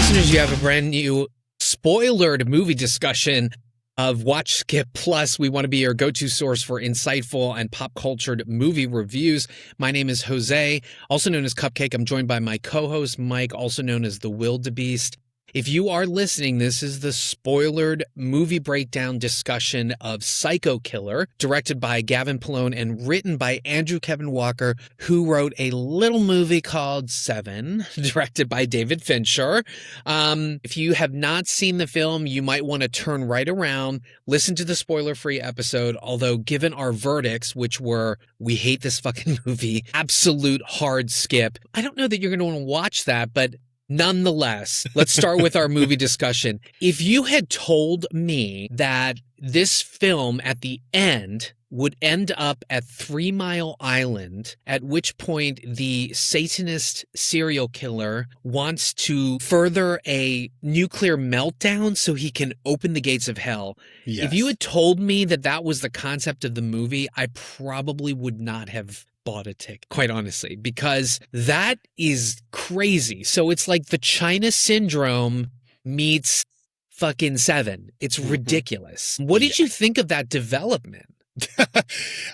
Listeners, you have a brand new spoilered movie discussion of Watch Skip Plus. We want to be your go-to source for insightful and pop-cultured movie reviews. My name is Jose, also known as Cupcake. I'm joined by my co-host, Mike, also known as the WillDaBeast. If you are listening, this is the spoilered movie breakdown discussion of Psycho Killer, directed by Gavin Pallone and written by Andrew Kevin Walker, who wrote a little movie called Seven, directed by David Fincher. If you have not seen the film, you might want to turn right around, listen to the spoiler-free episode, although given our verdicts, which were, we hate this fucking movie, absolute hard skip, I don't know that you're going to want to watch that, but nonetheless, let's start with our movie discussion. If you had told me that this film at the end would end up at 3 Mile Island, at which point the Satanist serial killer wants to further a nuclear meltdown so he can open the gates of hell. Yes. If you had told me that that was the concept of the movie, I probably would not have bought a ticket, quite honestly, because that is crazy. So it's like the China Syndrome meets fucking Seven. It's ridiculous. What did you think of that development?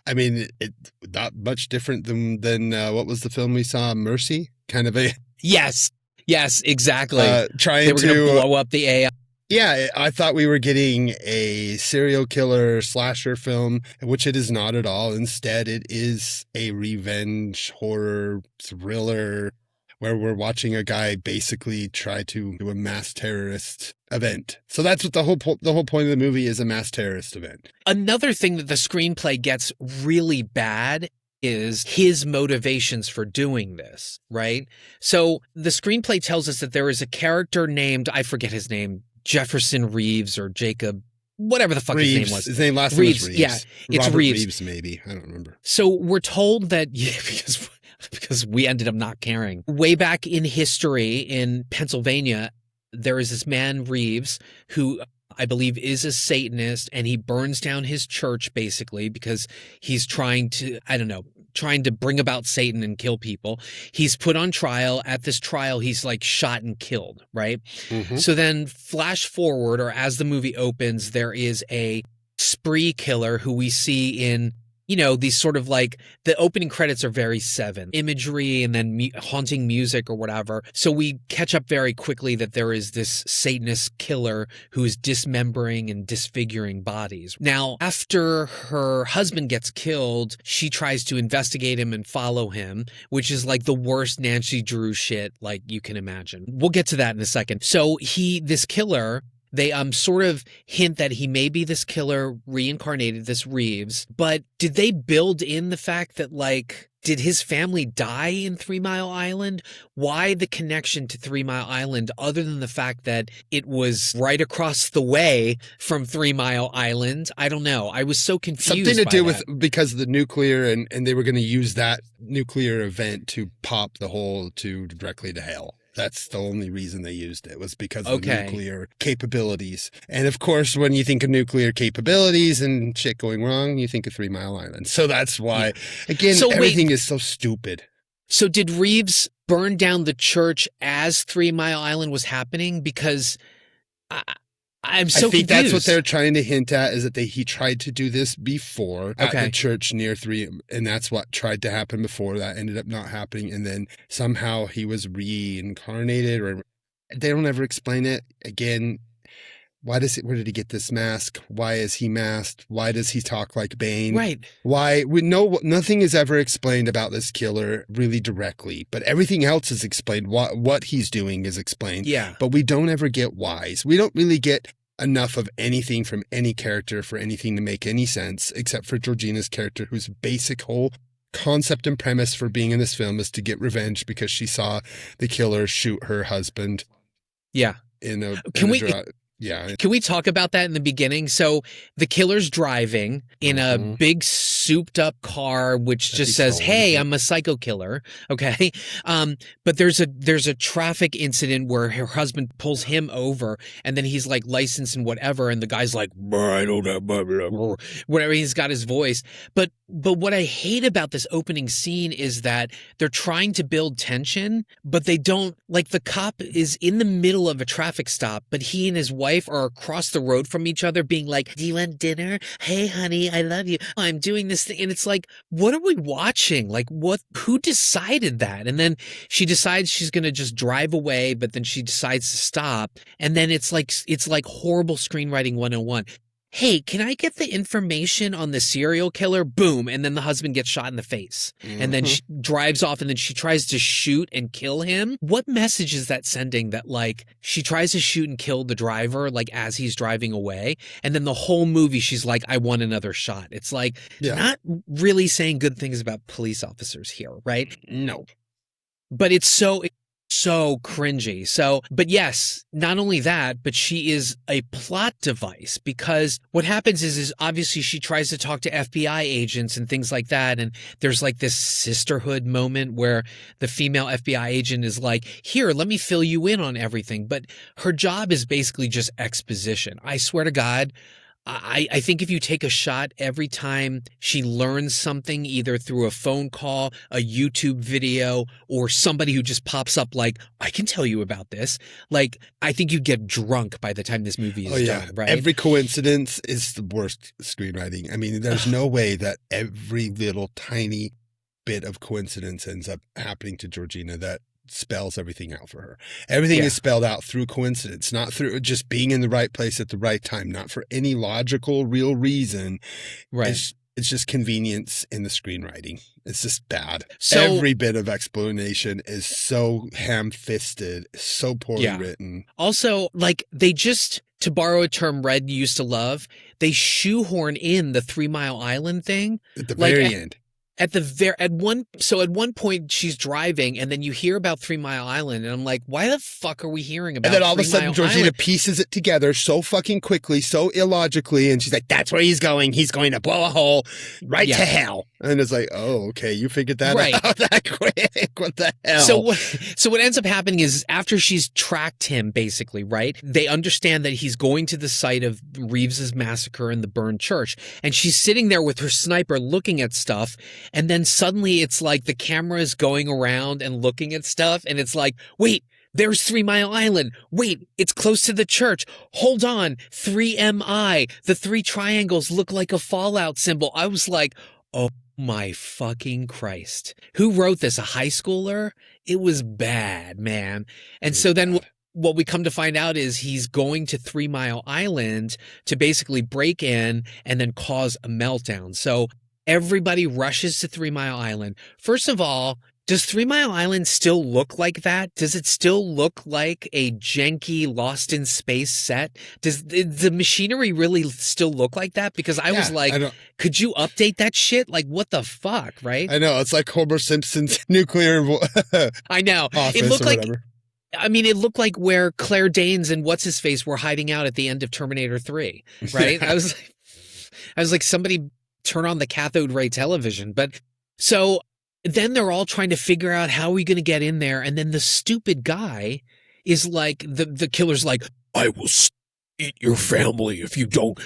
I mean, it not much different than what was the film we saw, Mercy? Kind of a... Yes, exactly. They were going to blow up the AI. Yeah, I thought we were getting a serial killer slasher film, which it is not at all. Instead, it is a revenge horror thriller where we're watching a guy basically try to do a mass terrorist event. So that's what the whole point of the movie is, a mass terrorist event. Another thing that the screenplay gets really bad is his motivations for doing this, right? So the screenplay tells us that there is a character named, I forget his name, Jefferson Reeves or Jacob, whatever the fuck Reeves. His name was. His name last name was Reeves. Yeah, it's Robert Reeves. Maybe. I don't remember. So we're told that, because we ended up not caring. Way back in history in Pennsylvania, there is this man, Reeves, who I believe is a Satanist, and he burns down his church basically because he's trying to bring about Satan and kill people. He's put on trial. At this trial, he's like shot and killed, right? Mm-hmm. So then flash forward, or as the movie opens, there is a spree killer who we see in, these sort of like, the opening credits are very Seven imagery and then haunting music or whatever. So we catch up very quickly that there is this Satanist killer who is dismembering and disfiguring bodies. Now, after her husband gets killed, she tries to investigate him and follow him, which is like the worst Nancy Drew shit like you can imagine. We'll get to that in a second. So this killer, they sort of hint that he may be this killer reincarnated, this Reeves, but did they build in the fact that, like, did his family die in 3 Mile Island? Why the connection to 3 Mile Island other than the fact that it was right across the way from 3 Mile Island? I don't know. I was so confused. Something to do with because of the nuclear and they were going to use that nuclear event to pop the hole directly to hell. That's the only reason they used it, was because of the nuclear capabilities. And of course, when you think of nuclear capabilities and shit going wrong, you think of 3 Mile Island. So that's why, again, everything is so stupid. So did Reeves burn down the church as 3 Mile Island was happening? Because I'm so confused. I think that's what they're trying to hint at, is that he tried to do this before at the church near 3, and that's what tried to happen before. That ended up not happening, and then somehow he was reincarnated, or they don't ever explain it. Again, where did he get this mask? Why is he masked? Why does he talk like Bane? Right. Nothing is ever explained about this killer really directly, but everything else is explained. What he's doing is explained. Yeah. But we don't ever get whys. We don't really get enough of anything from any character for anything to make any sense, except for Georgina's character, whose basic whole concept and premise for being in this film is to get revenge because she saw the killer shoot her husband. Yeah. Can we talk about that in the beginning? So the killer's driving in a big souped up car, which just says, "Hey, I'm a psycho killer." Okay. But there's a traffic incident where her husband pulls him over and then he's like licensed and whatever. And the guy's like, "I don't have whatever." He's got his voice. But But what I hate about this opening scene is that they're trying to build tension, but they don't, like the cop is in the middle of a traffic stop, but he and his wife are across the road from each other being like, do you want dinner? Hey, honey, I love you. I'm doing this thing. And it's like, what are we watching? Like who decided that? And then she decides she's going to just drive away, but then she decides to stop. And then it's like horrible screenwriting 101. Hey, can I get the information on the serial killer? Boom. And then the husband gets shot in the face. Mm-hmm. And then she drives off and then she tries to shoot and kill him. What message is that sending that like she tries to shoot and kill the driver like as he's driving away? And then the whole movie she's like, I want another shot. It's like not really saying good things about police officers here, right? No. But it's so cringy. So, but yes, not only that, but she is a plot device because what happens is obviously she tries to talk to FBI agents and things like that. And there's like this sisterhood moment where the female FBI agent is like, here, let me fill you in on everything. But her job is basically just exposition. I swear to God, I think if you take a shot every time she learns something, either through a phone call, a YouTube video, or somebody who just pops up like, I can tell you about this. Like, I think you'd get drunk by the time this movie is done, right? Every coincidence is the worst screenwriting. I mean, there's no way that every little tiny bit of coincidence ends up happening to Georgina that spells everything out for her. Everything is spelled out through coincidence, not through just being in the right place at the right time, not for any logical, real reason. Right. It's just convenience in the screenwriting. It's just bad. So, every bit of explanation is so ham-fisted, so poorly written. Also, like they just, to borrow a term Red used to love, they shoehorn in the 3 Mile Island thing at the very end. At one point she's driving and then you hear about 3 Mile Island and I'm like, why the fuck are we hearing about 3 Mile Island? And then all of a sudden Georgina pieces it together so fucking quickly, so illogically, and she's like, that's where he's going. He's going to blow a hole right to hell. And it's like, oh, okay, you figured that out that quick. What the hell? So what ends up happening is after she's tracked him, basically, right? They understand that he's going to the site of Reeves's massacre in the burned church. And she's sitting there with her sniper looking at stuff. And then suddenly it's like the camera is going around and looking at stuff. And it's like, wait, there's 3 Mile Island. Wait, it's close to the church. Hold on. 3MI. The 3 triangles look like a Fallout symbol. I was like, oh my fucking Christ. Who wrote this? A high schooler? It was bad, man. And so then what we come to find out is he's going to 3 Mile Island to basically break in and then cause a meltdown. So everybody rushes to 3 Mile Island. First of all, does 3 Mile Island still look like that? Does it still look like a janky Lost in Space set? Does the machinery really still look like that? Because I was like, could you update that shit? Like, what the fuck, right? I know. It's like Homer Simpson's nuclear I know. Office it looked like whatever. I mean, it looked like where Claire Danes and what's-his-face were hiding out at the end of Terminator 3, right? I was like, somebody turn on the cathode ray television. But so then they're all trying to figure out how are we going to get in there. And then the stupid guy is like, the killer's like, I will eat your family if you don't,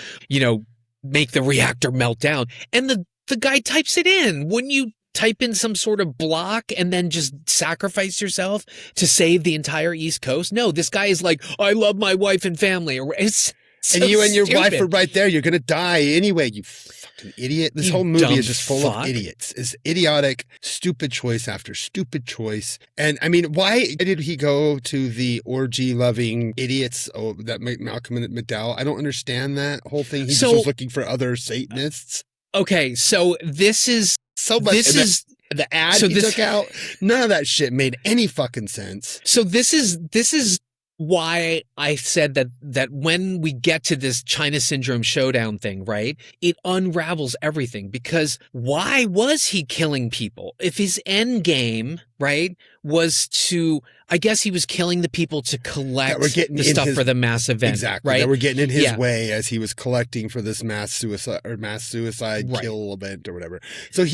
make the reactor melt down. And the guy types it in. Wouldn't you type in some sort of block and then just sacrifice yourself to save the entire East Coast? No, this guy is like, I love my wife and family. It's so and you and your stupid. wife are right there. You're going to die anyway, you fucking idiot. This whole movie is just full of idiots. It's idiotic, stupid choice after stupid choice. And I mean, why did he go to the orgy-loving idiots that make Malcolm and McDowell? I don't understand that whole thing. He just was looking for other Satanists. Okay, so this is... So much. The ad he took out, none of that shit made any fucking sense. So this is why I said that when we get to this China Syndrome showdown thing, right, it unravels everything. Because why was he killing people? If his end game, right, was to, I guess he was killing the people to collect the stuff for the mass event. Exactly. Right? That were getting in his way as he was collecting for this mass suicide kill event or whatever. So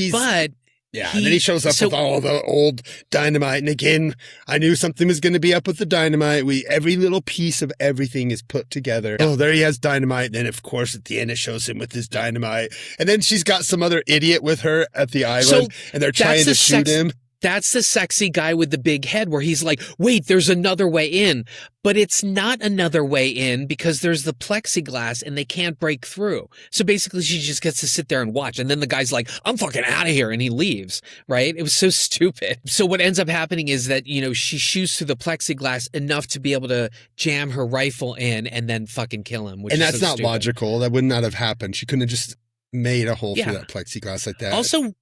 Yeah, and then he shows up with all the old dynamite. And again, I knew something was going to be up with the dynamite. Every little piece of everything is put together. Oh, there he has dynamite. And then, of course, at the end, it shows him with his dynamite. And then she's got some other idiot with her at the island, and they're trying to shoot him. That's the sexy guy with the big head where he's like, wait, there's another way in. But it's not another way in because there's the plexiglass and they can't break through. So basically she just gets to sit there and watch. And then the guy's like, I'm fucking out of here. And he leaves, right? It was so stupid. So what ends up happening is that, she shoots through the plexiglass enough to be able to jam her rifle in and then fucking kill him. And that's not logical. That would not have happened. She couldn't have just made a hole through that plexiglass like that. Also,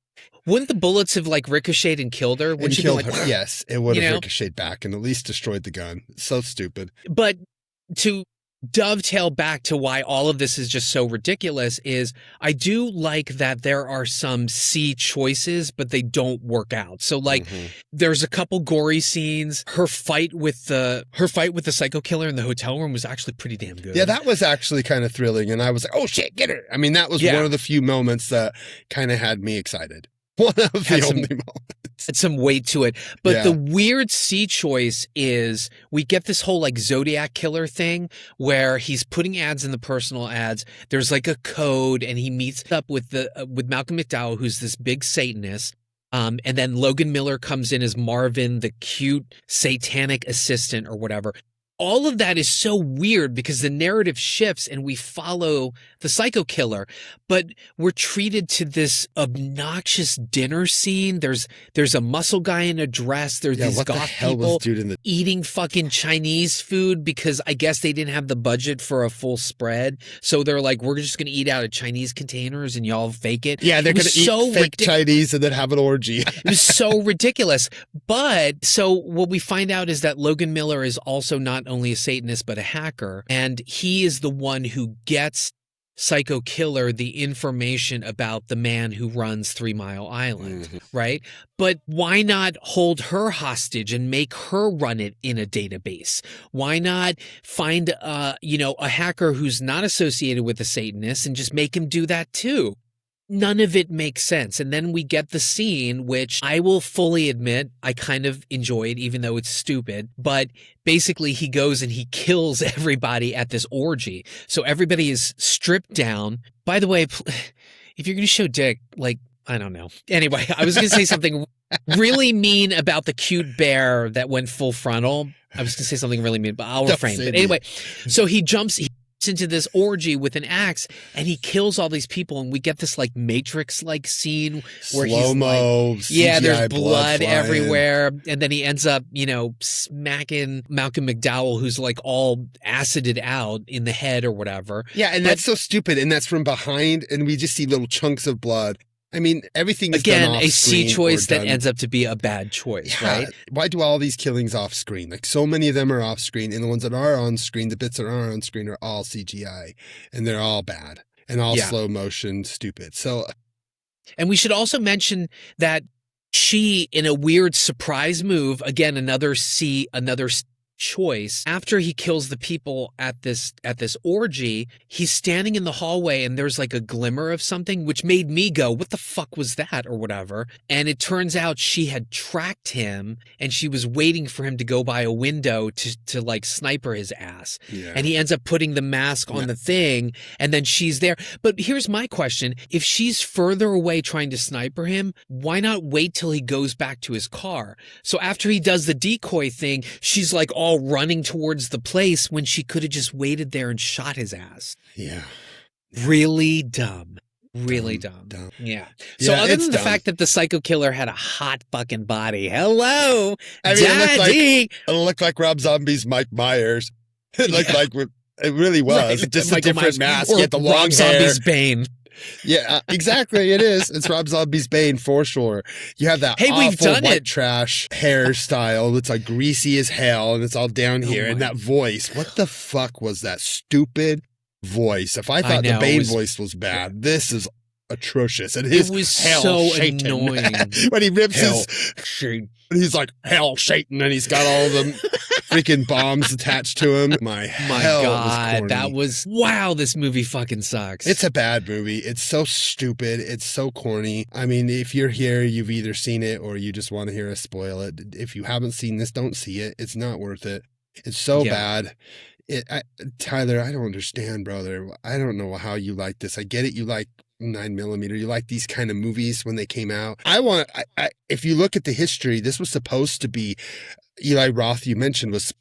wouldn't the bullets have ricocheted and killed her? Wouldn't she killed her? Yes, it would have ricocheted back and at least destroyed the gun. So stupid. But to dovetail back to why all of this is just so ridiculous is I do like that there are some C choices, but they don't work out. So there's a couple gory scenes. Her fight with the psycho killer in the hotel room was actually pretty damn good. Yeah, that was actually kind of thrilling. And I was like, oh shit, get her. I mean, that was one of the few moments that kind of had me excited. One of the only moments. Had some weight to it. But the weird C choice is we get this whole Zodiac killer thing where he's putting ads in the personal ads. There's a code and he meets up with Malcolm McDowell, who's this big Satanist. And then Logan Miller comes in as Marvin, the cute satanic assistant or whatever. All of that is so weird because the narrative shifts and we follow the psycho killer, but we're treated to this obnoxious dinner scene. There's a muscle guy in a dress. There's these goth people eating fucking Chinese food because I guess they didn't have the budget for a full spread. So they're like, we're just going to eat out of Chinese containers and y'all fake it. Yeah, they're going to eat fake Chinese and then have an orgy. It was so ridiculous. But so what we find out is that Logan Miller is also not only a Satanist, but a hacker. And he is the one who gets Psycho Killer the information about the man who runs 3 Mile Island, right? But why not hold her hostage and make her run it in a database? Why not find, a hacker who's not associated with the Satanist and just make him do that too? None of it makes sense. And then we get the scene, which I will fully admit I kind of enjoyed, even though it's stupid. But basically he goes and he kills everybody at this orgy. So everybody is stripped down. By the way, if you're going to show dick, I don't know. Anyway, I was going to say something really mean about the cute bear that went full frontal. I was going to say something really mean, but I'll refrain. But anyway, so he jumps into this orgy with an axe and he kills all these people and we get this Matrix scene where slow-mo, he's there's blood everywhere and then he ends up smacking Malcolm McDowell who's all acided out in the head or whatever. And that's so stupid and that's from behind and we just see little chunks of blood. I mean, everything is again done off a C choice that done. ends up to be a bad choice, right? Why do all these killings off screen? So many of them are off screen, and the ones that are on screen, the bits that are on screen, are all CGI, and they're all bad and all slow motion, stupid. So, and we should also mention that she, in a weird surprise move, again another choice, after he kills the people at this orgy, he's standing in the hallway and there's a glimmer of something which made me go, what the fuck was that or whatever. And it turns out she had tracked him and she was waiting for him to go by a window to sniper his ass. And he ends up putting the mask on the thing and then she's there. But here's my question. If she's further away trying to sniper him, why not wait till he goes back to his car? So after he does the decoy thing, she's all running towards the place when she could have just waited there and shot his ass. Really dumb. Really dumb. Yeah. So other than the fact that the psycho killer had a hot fucking body, hello, Daddy. It looked like Rob Zombie's Mike Myers. It looked like it really was. Right. Just a different mask. He had the long Rob Zombie's Bane. Yeah, exactly. It is. It's Rob Zombie's Bane for sure. You have that awful white trash hairstyle. It's greasy as hell, and it's all down here. And that voice. What the fuck was that stupid voice? If I thought the Bane voice was bad, this is atrocious. And his it was so Satan. annoying when he rips his And he's like, hell, Satan, and he's got all them freaking bombs attached to him. My God, that was, wow, this movie fucking sucks. It's a bad movie. It's so stupid. It's so corny. I mean, if you're here, you've either seen it or you just want to hear us spoil it. If you haven't seen this, don't see it. It's not worth it. It's so bad. Tyler, I don't understand, brother. I don't know how you like this. I get it. You like 9mm. You like these kind of movies when they came out. If you look at the history, this was supposed to be Eli Roth, you mentioned, was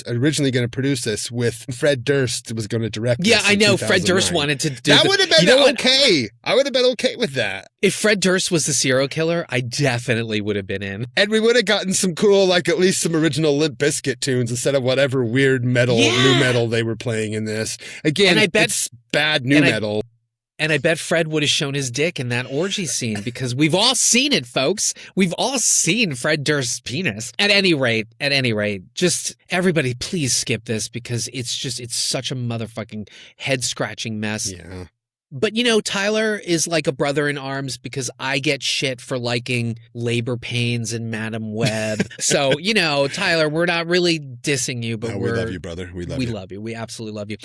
originally going to produce this with Fred Durst was going to direct. Yeah, I know. Fred Durst wanted to do that. Would have been okay. I would have been okay with that. If Fred Durst was the serial killer, I definitely would have been in. And we would have gotten some cool, like at least some original Limp Bizkit tunes instead of whatever weird metal, new metal they were playing in this. Again, it's bad new metal. And I bet Fred would have shown his dick in that orgy scene because we've all seen it, folks. We've all seen Fred Durst's penis. At any rate, just everybody please skip this because it's such a motherfucking head-scratching mess. Yeah. But, Tyler is like a brother in arms because I get shit for liking Labor Pains and Madam Web. So, Tyler, we're not really dissing you, but we love you, brother. We love you. We absolutely love you.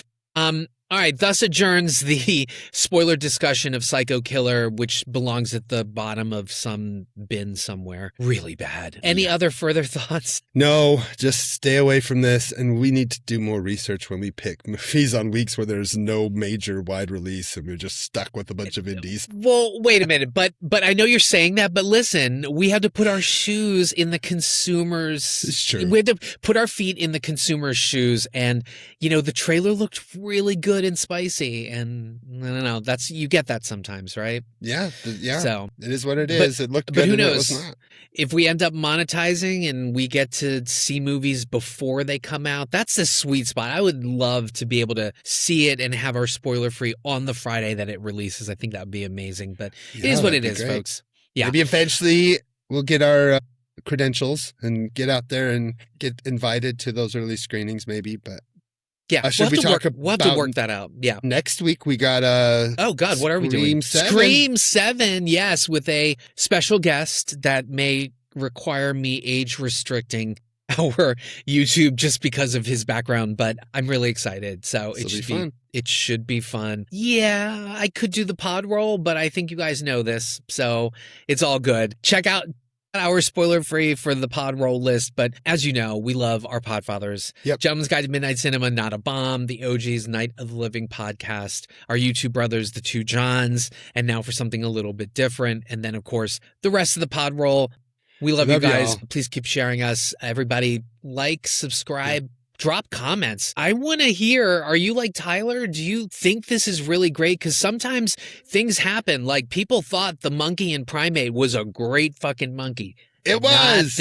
All right, thus adjourns the spoiler discussion of Psycho Killer, which belongs at the bottom of some bin somewhere. Really bad. Any other further thoughts? No, just stay away from this, and we need to do more research when we pick movies on weeks where there's no major wide release, and we're just stuck with a bunch of indies. Well, wait a minute, but I know you're saying that, but listen, we have to put our shoes in the consumer's... It's true. We have to put our feet in the consumer's shoes, and, the trailer looked really good and spicy, and I don't know, you get that sometimes, right? Yeah. So it is what it is. It looked good, but who knows? It was not. If we end up monetizing and we get to see movies before they come out, that's the sweet spot. I would love to be able to see it and have our spoiler free on the Friday that it releases. I think that would be amazing, but it is what it is, great. Folks. Yeah. Maybe eventually we'll get our credentials and get out there and get invited to those early screenings, maybe, but yeah, we'll have to work that out. Yeah. Next week we got oh God, what are we doing? Scream 7, yes, with a special guest that may require me age restricting our YouTube just because of his background, but I'm really excited. So it should be fun. It should be fun. Yeah, I could do the pod roll, but I think you guys know this, so it's all good. Check out our spoiler free for the pod roll list, but as you know, we love our podfathers. Yep. Gentleman's Guide to Midnight Cinema, Not a Bomb, the OG's Night of the Living podcast, our YouTube brothers, the Two Johns, and now for something a little bit different. And then, of course, the rest of the pod roll. We love you guys. Y'all. Please keep sharing us. Everybody, like, subscribe. Drop comments. I want to hear, are you like Tyler? Do you think this is really great? Because sometimes things happen. Like people thought the monkey in Primate was a great fucking monkey. It was.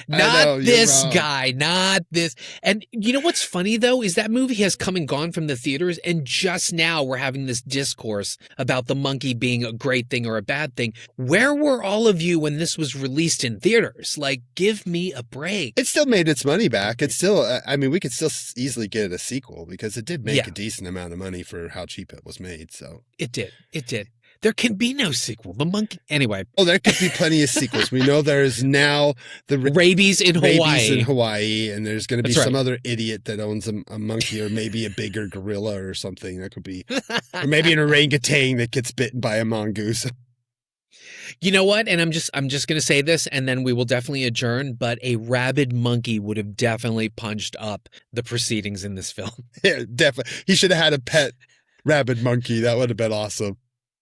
Not this guy. Not this. And you know what's funny, though, is that movie has come and gone from the theaters. And just now we're having this discourse about the monkey being a great thing or a bad thing. Where were all of you when this was released in theaters? Like, give me a break. It still made its money back. It's still, we could still easily get a sequel because it did make a decent amount of money for how cheap it was made. So it did. There can be no sequel. The monkey. Anyway. Oh, there could be plenty of sequels. We know there is now the rabies in Hawaii. And there's going to be some other idiot that owns a monkey or maybe a bigger gorilla or something. That could be, or maybe an orangutan that gets bitten by a mongoose. You know what? And I'm just going to say this, and then we will definitely adjourn. But a rabid monkey would have definitely punched up the proceedings in this film. Yeah, definitely. He should have had a pet rabid monkey. That would have been awesome.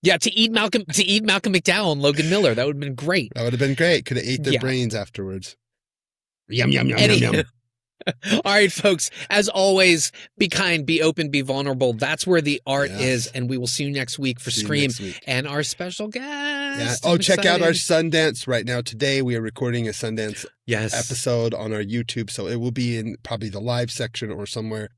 Yeah, to eat Malcolm McDowell and Logan Miller. That would have been great. That would have been great. Could have ate their brains afterwards. Yum, yum, yum, yum, yum. All right, folks. As always, be kind, be open, be vulnerable. That's where the art is. And we will see you next week for Scream and our special guest. Yeah. Oh, check out our Sundance right now. Today, we are recording a Sundance episode on our YouTube. So it will be in probably the live section or somewhere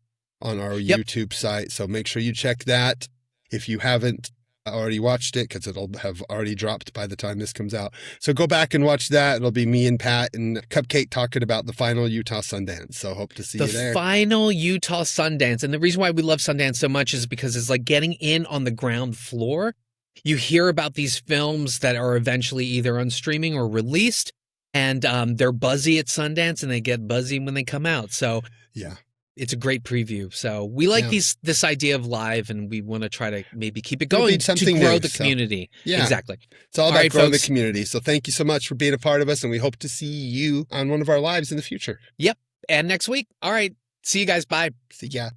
on our YouTube site. So make sure you check that. If you haven't already watched it, because it'll have already dropped by the time this comes out. So go back and watch that. It'll be me and Pat and Cupcake talking about the final Utah Sundance. So hope to see you there. The final Utah Sundance. And the reason why we love Sundance so much is because it's like getting in on the ground floor. You hear about these films that are eventually either on streaming or released. And they're buzzy at Sundance, and they get buzzy when they come out. So yeah, it's a great preview. So we like this idea of live, and we want to try to maybe keep it going to grow the community. Yeah, exactly. It's all about growing the community. So thank you so much for being a part of us, and we hope to see you on one of our lives in the future. Yep. And next week. All right. See you guys. Bye. See ya.